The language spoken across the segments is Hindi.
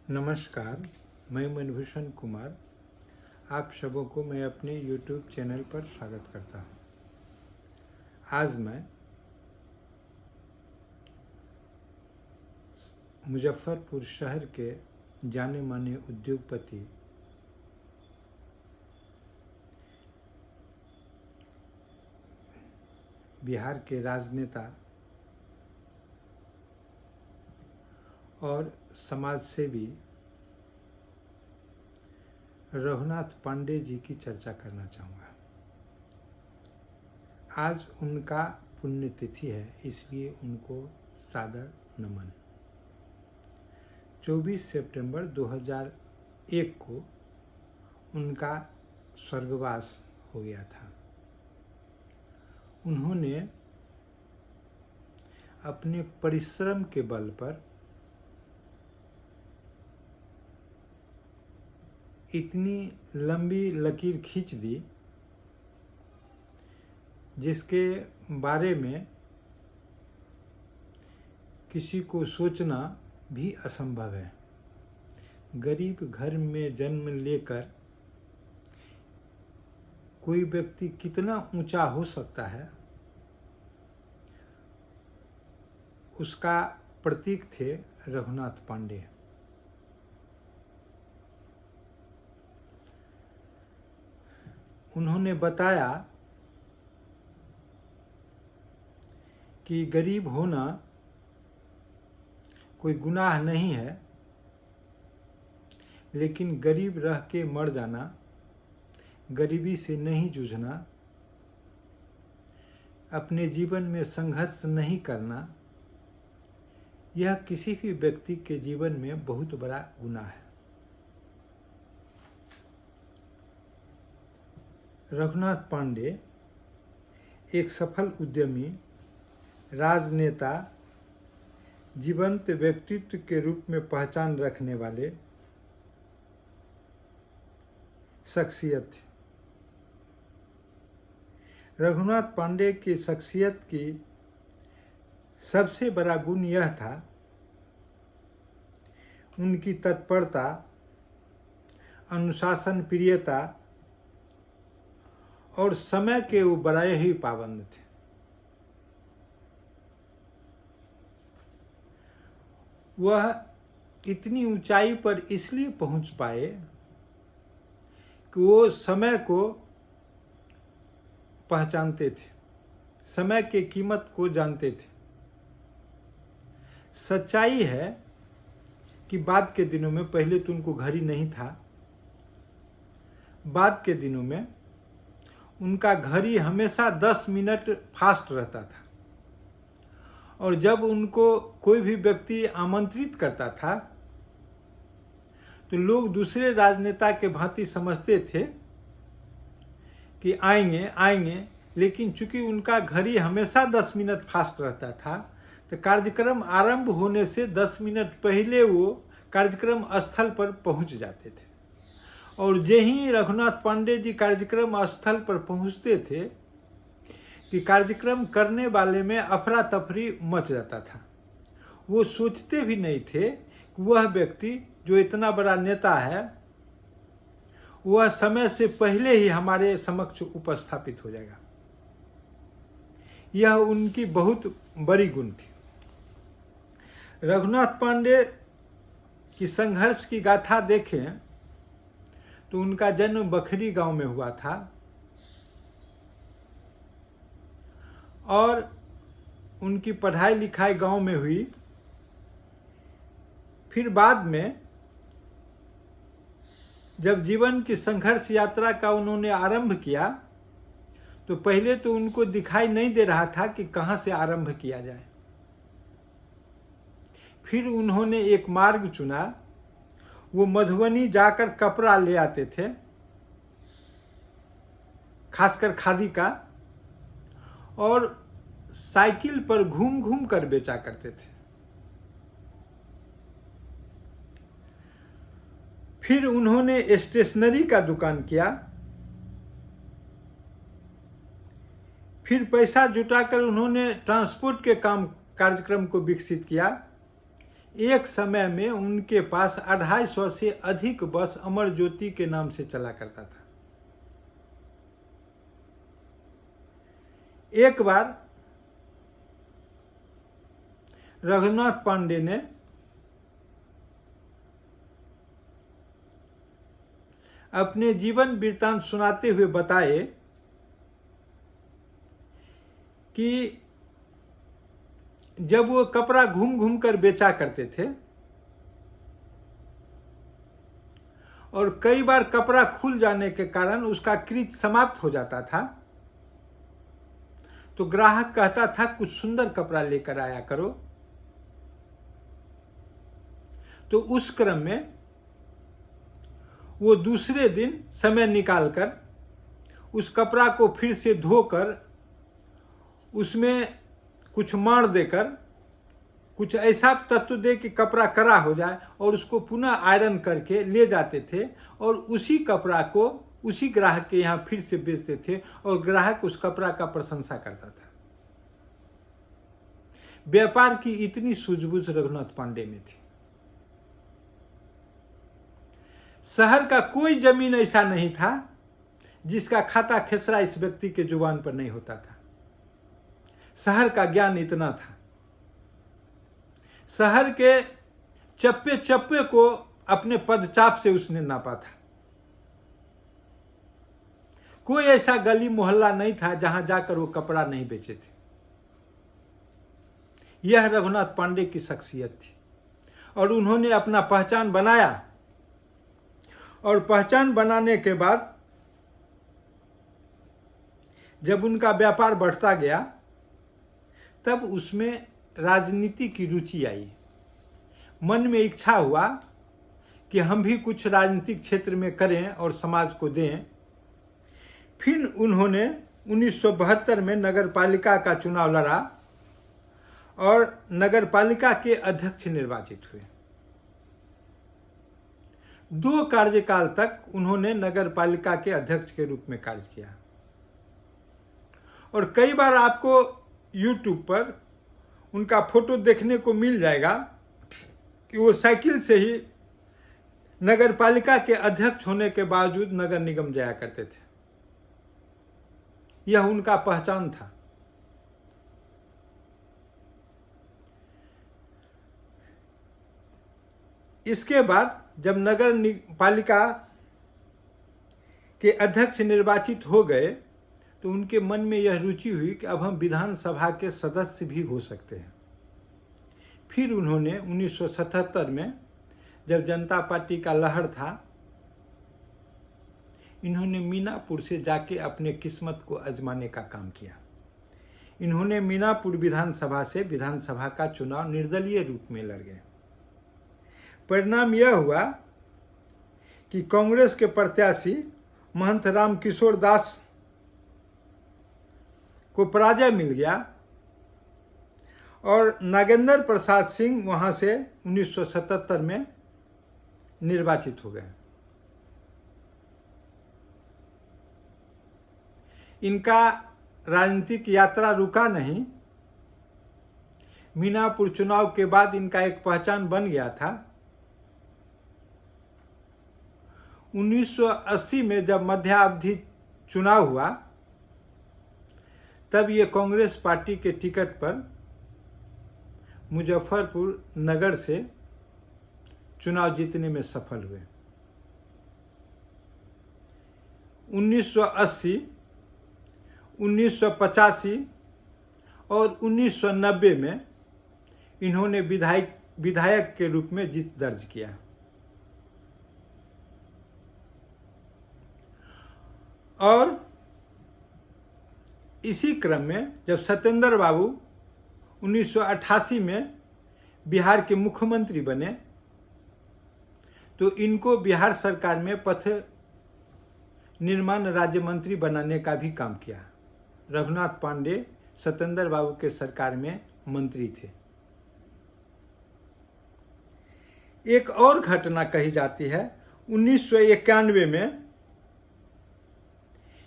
नमस्कार, मैं मनभूषण कुमार। आप सबों को मैं अपने YouTube चैनल पर स्वागत करता हूँ। आज मैं मुजफ्फरपुर शहर के जाने माने उद्योगपति बिहार के राजनेता और समाज सेवी रघुनाथ पांडे जी की चर्चा करना चाहूँगा। आज उनका पुण्यतिथि है, इसलिए उनको सादर नमन। 24 सितंबर 2001 को उनका स्वर्गवास हो गया था। उन्होंने अपने परिश्रम के बल पर इतनी लंबी लकीर खींच दी जिसके बारे में किसी को सोचना भी असंभव है। गरीब घर में जन्म लेकर कोई व्यक्ति कितना ऊंचा हो सकता है, उसका प्रतीक थे रघुनाथ पांडे। उन्होंने बताया कि गरीब होना कोई गुनाह नहीं है, लेकिन गरीब रह के मर जाना, गरीबी से नहीं जूझना, अपने जीवन में संघर्ष नहीं करना, यह किसी भी व्यक्ति के जीवन में बहुत बड़ा गुनाह है। रघुनाथ पांडे एक सफल उद्यमी, राजनेता, जीवंत व्यक्तित्व के रूप में पहचान रखने वाले शख्सियत थे। रघुनाथ पांडे की शख्सियत की सबसे बड़ा गुण यह था उनकी तत्परता, अनुशासन प्रियता और समय के वो बड़े ही पाबंद थे। वह इतनी ऊंचाई पर इसलिए पहुंच पाए कि वो समय को पहचानते थे, समय की कीमत को जानते थे। सच्चाई है कि बाद के दिनों में, पहले तो उनको घड़ी नहीं था, बाद के दिनों में उनका घड़ी हमेशा 10 मिनट फास्ट रहता था। और जब उनको कोई भी व्यक्ति आमंत्रित करता था तो लोग दूसरे राजनेता के भांति समझते थे कि आएंगे, लेकिन चूंकि उनका घड़ी हमेशा 10 मिनट फास्ट रहता था तो कार्यक्रम आरंभ होने से 10 मिनट पहले वो कार्यक्रम स्थल पर पहुंच जाते थे। और जे ही रघुनाथ पांडे जी कार्यक्रम स्थल पर पहुंचते थे कि कार्यक्रम करने वाले में अफरा तफरी मच जाता था। वो सोचते भी नहीं थे कि वह व्यक्ति जो इतना बड़ा नेता है वह समय से पहले ही हमारे समक्ष उपस्थापित हो जाएगा। यह उनकी बहुत बड़ी गुण थी। रघुनाथ पांडे की संघर्ष की गाथा देखें तो उनका जन्म बखरी गांव में हुआ था और उनकी पढ़ाई लिखाई गांव में हुई। फिर बाद में जब जीवन की संघर्ष यात्रा का उन्होंने आरंभ किया तो पहले तो उनको दिखाई नहीं दे रहा था कि कहां से आरंभ किया जाए। फिर उन्होंने एक मार्ग चुना। वो मधुबनी जाकर कपड़ा ले आते थे, खासकर खादी का, और साइकिल पर घूम घूम कर बेचा करते थे। फिर उन्होंने स्टेशनरी का दुकान किया। फिर पैसा जुटाकर उन्होंने ट्रांसपोर्ट के कार्यक्रम को विकसित किया। एक समय में उनके पास 250 से अधिक बस अमर ज्योति के नाम से चला करता था। एक बार रघुनाथ पांडे ने अपने जीवन वृत्तांत सुनाते हुए बताए कि जब वो कपड़ा घूम घूम कर बेचा करते थे और कई बार कपड़ा खुल जाने के कारण उसका क्रीज समाप्त हो जाता था, तो ग्राहक कहता था कुछ सुंदर कपड़ा लेकर आया करो। तो उस क्रम में वो दूसरे दिन समय निकालकर उस कपड़ा को फिर से धोकर उसमें कुछ मार देकर कुछ ऐसा तत्व दे कि कपड़ा कड़ा हो जाए और उसको पुनः आयरन करके ले जाते थे और उसी कपड़ा को उसी ग्राहक के यहाँ फिर से बेचते थे और ग्राहक उस कपड़ा का प्रशंसा करता था। व्यापार की इतनी सूझबूझ रघुनाथ पांडे में थी। शहर का कोई जमीन ऐसा नहीं था जिसका खाता खेसरा इस व्यक्ति के जुबान पर नहीं होता था। शहर का ज्ञान इतना था, शहर के चप्पे चप्पे को अपने पदचाप से उसने नापा था। कोई ऐसा गली मोहल्ला नहीं था जहां जाकर वो कपड़ा नहीं बेचे थे। यह रघुनाथ पांडे की शख्सियत थी और उन्होंने अपना पहचान बनाया और पहचान बनाने के बाद जब उनका व्यापार बढ़ता गया तब उसमें राजनीति की रुचि आई। मन में इच्छा हुआ कि हम भी कुछ राजनीतिक क्षेत्र में करें और समाज को दें। फिर उन्होंने 1972 में नगर पालिका का चुनाव लड़ा और नगर पालिका के अध्यक्ष निर्वाचित हुए। 2 कार्यकाल तक उन्होंने नगर पालिका के अध्यक्ष के रूप में कार्य किया और कई बार आपको YouTube पर उनका फोटो देखने को मिल जाएगा कि वो साइकिल से ही नगर पालिका के अध्यक्ष होने के बावजूद नगर निगम जाया करते थे। यह उनका पहचान था। इसके बाद जब नगर पालिका के अध्यक्ष निर्वाचित हो गए तो उनके मन में यह रुचि हुई कि अब हम विधानसभा के सदस्य भी हो सकते हैं। फिर उन्होंने 1977 में जब जनता पार्टी का लहर था, इन्होंने मीनापुर से जाके अपने किस्मत को आजमाने का काम किया। इन्होंने मीनापुर विधानसभा से विधानसभा का चुनाव निर्दलीय रूप में लड़ गए। परिणाम यह हुआ कि कांग्रेस के प्रत्याशी महंत राम किशोर दास को पराजय मिल गया और नागेंद्र प्रसाद सिंह वहां से 1977 में निर्वाचित हो गए। इनका राजनीतिक यात्रा रुका नहीं। मीनापुर चुनाव के बाद इनका एक पहचान बन गया था। 1980 में जब मध्यावधि चुनाव हुआ तब ये कांग्रेस पार्टी के टिकट पर मुजफ्फरपुर नगर से चुनाव जीतने में सफल हुए। 1980, 1985 और 1990 में इन्होंने विधायक के रूप में जीत दर्ज किया और इसी क्रम में जब सत्येंद्र बाबू 1988 में बिहार के मुख्यमंत्री बने तो इनको बिहार सरकार में पथ निर्माण राज्य मंत्री बनाने का भी काम किया। रघुनाथ पांडे सत्येंद्र बाबू के सरकार में मंत्री थे। एक और घटना कही जाती है, 1991 में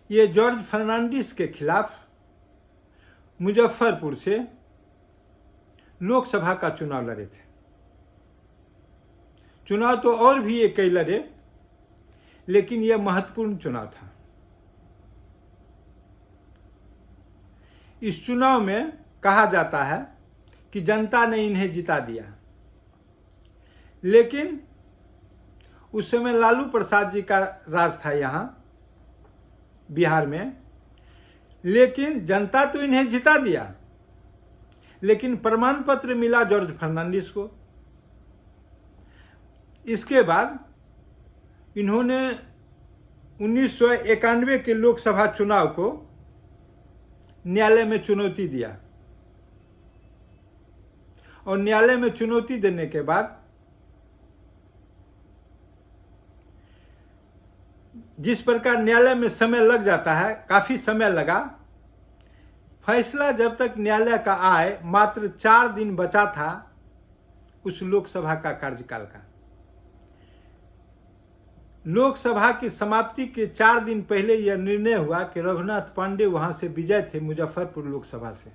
ये जॉर्ज फर्नांडिस के खिलाफ मुजफ्फरपुर से लोकसभा का चुनाव लड़े थे। चुनाव तो और भी ये कई लड़े, लेकिन यह महत्वपूर्ण चुनाव था। इस चुनाव में कहा जाता है कि जनता ने इन्हें जिता दिया, लेकिन उस समय लालू प्रसाद जी का राज था यहाँ बिहार में। लेकिन जनता तो इन्हें जिता दिया, लेकिन प्रमाण पत्र मिला जॉर्ज फर्नांडिस को। इसके बाद इन्होंने 1991 के लोकसभा चुनाव को न्यायालय में चुनौती दिया, और न्यायालय में चुनौती देने के बाद जिस प्रकार न्यायालय में समय लग जाता है, काफी समय लगा। फैसला जब तक न्यायालय का आए मात्र 4 दिन बचा था उस लोकसभा का कार्यकाल का। लोकसभा की समाप्ति के 4 दिन पहले यह निर्णय हुआ कि रघुनाथ पांडे वहां से विजय थे, मुजफ्फरपुर लोकसभा से।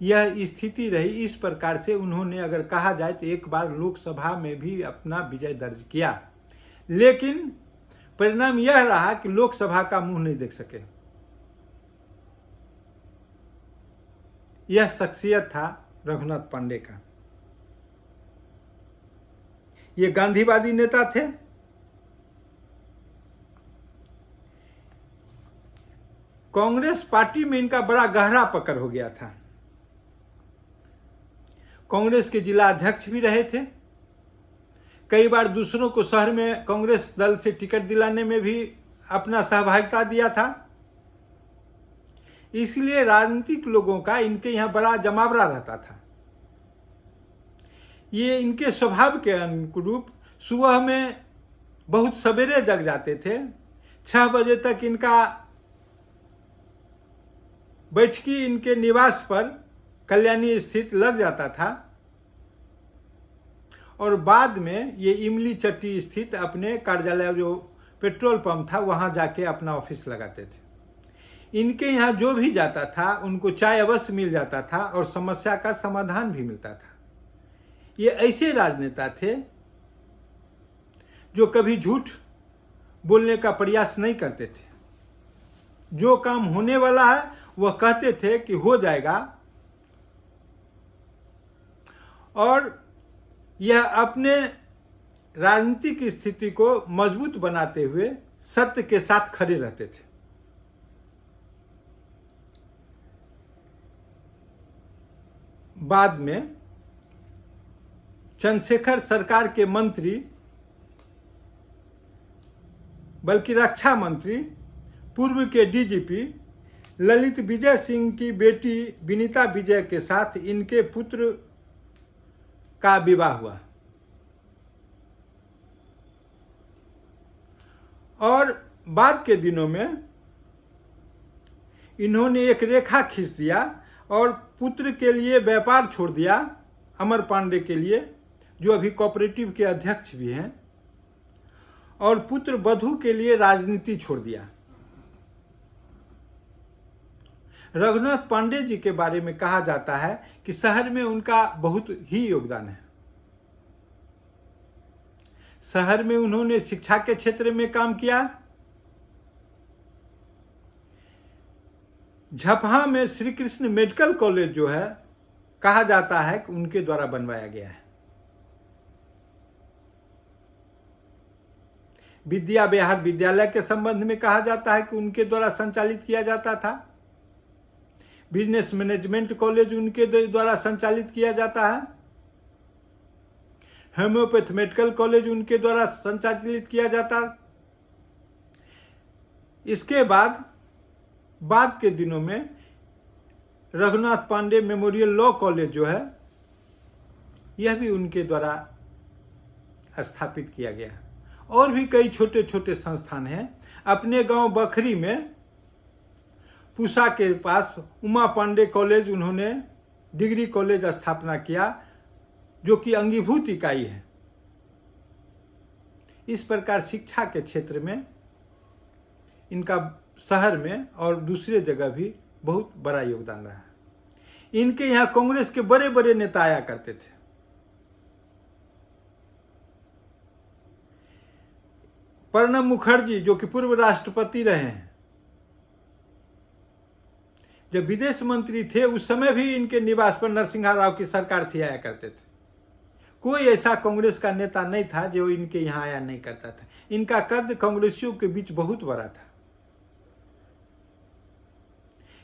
यह स्थिति रही। इस प्रकार से उन्होंने, अगर कहा जाए तो, एक बार लोकसभा में भी अपना विजय दर्ज किया, लेकिन परिणाम यह रहा कि लोकसभा का मुंह नहीं देख सके। यह शख्सियत था रघुनाथ पांडे का। ये गांधीवादी नेता थे। कांग्रेस पार्टी में इनका बड़ा गहरा पकड़ हो गया था। कांग्रेस के जिला अध्यक्ष भी रहे थे। कई बार दूसरों को शहर में कांग्रेस दल से टिकट दिलाने में भी अपना सहभागिता दिया था। इसलिए राजनीतिक लोगों का इनके यहाँ बड़ा जमावड़ा रहता था। ये इनके स्वभाव के अनुरूप सुबह में बहुत सवेरे जग जाते थे। 6 बजे तक इनका बैठकी इनके निवास पर कल्याणी स्थित लग जाता था, और बाद में ये इमली चट्टी स्थित अपने कार्यालय, जो पेट्रोल पंप था, वहां जाके अपना ऑफिस लगाते थे। इनके यहाँ जो भी जाता था उनको चाय अवश्य मिल जाता था और समस्या का समाधान भी मिलता था। ये ऐसे राजनेता थे जो कभी झूठ बोलने का प्रयास नहीं करते थे। जो काम होने वाला है वह कहते थे कि हो जाएगा, और यह अपने राजनीतिक स्थिति को मजबूत बनाते हुए सत्य के साथ खड़े रहते थे। बाद में चंद्रशेखर सरकार के मंत्री, बल्कि रक्षा मंत्री, पूर्व के डीजीपी ललित विजय सिंह की बेटी विनीता विजय के साथ इनके पुत्र का विवाह हुआ, और बाद के दिनों में इन्होंने एक रेखा खींच दिया और पुत्र के लिए व्यापार छोड़ दिया, अमर पांडे के लिए, जो अभी कोऑपरेटिव के अध्यक्ष भी हैं, और पुत्र वधू के लिए राजनीति छोड़ दिया। रघुनाथ पांडे जी के बारे में कहा जाता है कि शहर में उनका बहुत ही योगदान है। शहर में उन्होंने शिक्षा के क्षेत्र में काम किया। झपहा में श्री कृष्ण मेडिकल कॉलेज जो है, कहा जाता है कि उनके द्वारा बनवाया गया है। विद्या विहार विद्यालय के संबंध में कहा जाता है कि उनके द्वारा संचालित किया जाता था। बिजनेस मैनेजमेंट कॉलेज उनके द्वारा संचालित किया जाता है। होम्योपैथ मेडिकल कॉलेज उनके द्वारा संचालित किया जाता। इसके बाद के दिनों में Raghunath Pandey memorial law college जो है, यह भी उनके द्वारा स्थापित किया गया। और भी कई छोटे छोटे संस्थान हैं। अपने गांव बखरी में पूसा के पास उमा पांडे कॉलेज उन्होंने डिग्री कॉलेज स्थापना किया, जो कि अंगीभूत इकाई है। इस प्रकार शिक्षा के क्षेत्र में इनका शहर में और दूसरे जगह भी बहुत बड़ा योगदान रहा। इनके यहाँ कांग्रेस के बड़े बड़े नेता आया करते थे। प्रणब मुखर्जी जो कि पूर्व राष्ट्रपति रहे हैं, जब विदेश मंत्री थे उस समय भी इनके निवास पर नरसिम्हा राव की सरकार थी, आया करते थे। कोई ऐसा कांग्रेस का नेता नहीं था जो इनके यहाँ आया नहीं करता था। इनका कद कांग्रेसियों के बीच बहुत बड़ा था।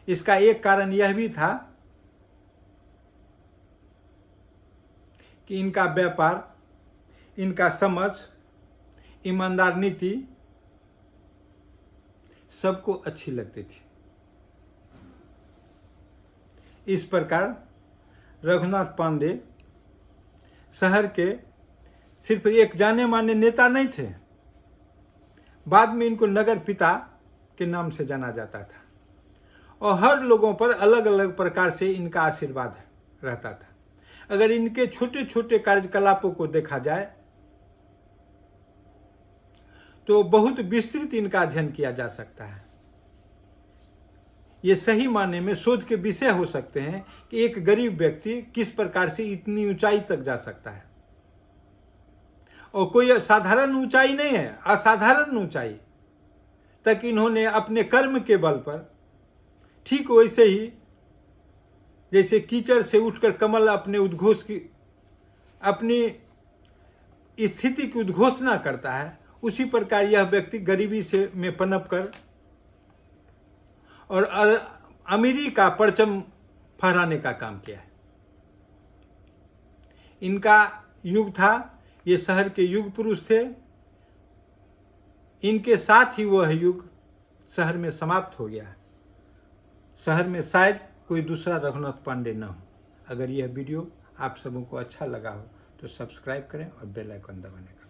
इसका एक कारण यह भी था कि इनका व्यापार, इनका समझ, ईमानदार नीति सबको अच्छी लगती थी। इस प्रकार रघुनाथ पांडे शहर के सिर्फ एक जाने माने नेता नहीं थे, बाद में इनको नगर पिता के नाम से जाना जाता था और हर लोगों पर अलग अलग प्रकार से इनका आशीर्वाद रहता था। अगर इनके छोटे छोटे कार्यकलापों को देखा जाए तो बहुत विस्तृत इनका अध्ययन किया जा सकता है। ये सही मायने में शोध के विषय हो सकते हैं कि एक गरीब व्यक्ति किस प्रकार से इतनी ऊंचाई तक जा सकता है। और कोई साधारण ऊंचाई नहीं है, असाधारण ऊंचाई तक इन्होंने अपने कर्म के बल पर, ठीक वैसे ही जैसे कीचड़ से उठकर कमल अपने उद्घोष की, अपनी स्थिति की उद्घोषणा करता है, उसी प्रकार यह व्यक्ति गरीबी से में पनप कर और अमीरी का परचम फहराने का काम किया है। इनका युग था, ये शहर के युग पुरुष थे। इनके साथ ही वह युग शहर में समाप्त हो गया। शहर में शायद कोई दूसरा रघुनाथ पांडे न हो। अगर यह वीडियो आप सबों को अच्छा लगा हो तो सब्सक्राइब करें और बेल आइकन दबाने का